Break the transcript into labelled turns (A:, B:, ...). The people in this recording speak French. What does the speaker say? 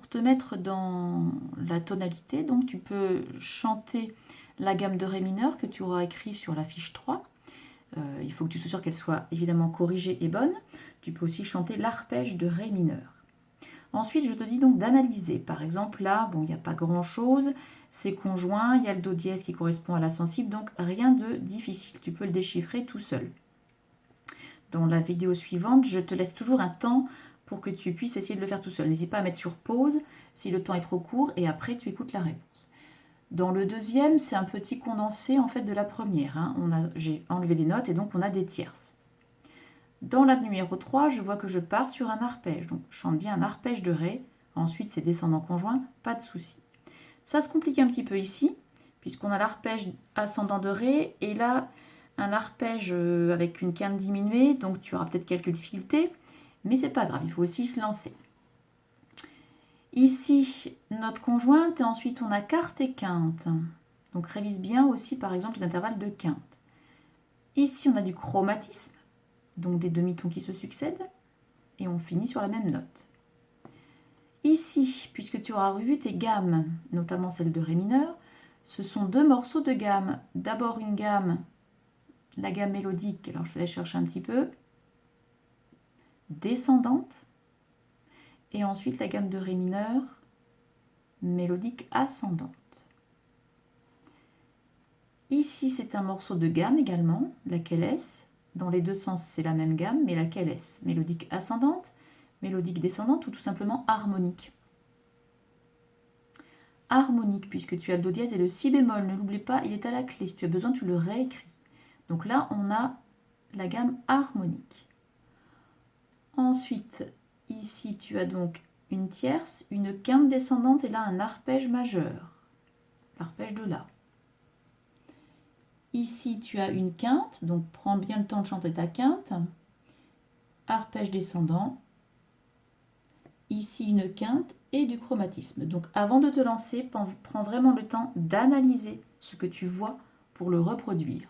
A: pour te mettre dans la tonalité, donc tu peux chanter la gamme de Ré mineur que tu auras écrit sur la fiche 3. Il faut que tu sois sûr qu'elle soit évidemment corrigée et bonne. Tu peux aussi chanter l'arpège de Ré mineur. Ensuite, je te dis donc d'analyser. Par exemple, là, bon, il n'y a pas grand-chose. C'est conjoint, il y a le Do dièse qui correspond à la sensible, donc rien de difficile. Tu peux le déchiffrer tout seul. Dans la vidéo suivante, je te laisse toujours un temps pour que tu puisses essayer de le faire tout seul. N'hésite pas à mettre sur pause si le temps est trop court et après tu écoutes la réponse. Dans le deuxième, c'est un petit condensé en fait de la première. Hein. J'ai enlevé des notes et donc on a des tierces. Dans la numéro 3, je vois que je pars sur un arpège. Donc je chante bien un arpège de Ré. Ensuite, c'est descendant conjoint, pas de souci. Ça se complique un petit peu ici, puisqu'on a l'arpège ascendant de Ré et là, un arpège avec une quinte diminuée. Donc tu auras peut-être quelques difficultés, mais c'est pas grave, il faut aussi se lancer. Ici, note conjointe et ensuite on a quarte et quinte. Donc révise bien aussi par exemple les intervalles de quinte. Ici, on a du chromatisme, donc des demi-tons qui se succèdent, et on finit sur la même note. Ici, puisque tu auras revu tes gammes, notamment celle de Ré mineur, ce sont deux morceaux de gamme. D'abord une gamme, la gamme mélodique, alors je te laisse chercher un petit peu, descendante, et ensuite la gamme de Ré mineur, mélodique ascendante. Ici, c'est un morceau de gamme également, laquelle est. Dans les deux sens, c'est la même gamme, mais laquelle est mélodique ascendante, mélodique descendante ou tout simplement harmonique. Harmonique, puisque tu as le Do dièse et le Si bémol, ne l'oublie pas, il est à la clé. Si tu as besoin, tu le réécris. Donc là, on a la gamme harmonique. Ensuite, ici, tu as donc une tierce, une quinte descendante et là, un arpège majeur. L'arpège de La. Ici, tu as une quinte, donc prends bien le temps de chanter ta quinte. Arpège descendant. Ici, une quinte et du chromatisme. Donc, avant de te lancer, prends vraiment le temps d'analyser ce que tu vois pour le reproduire.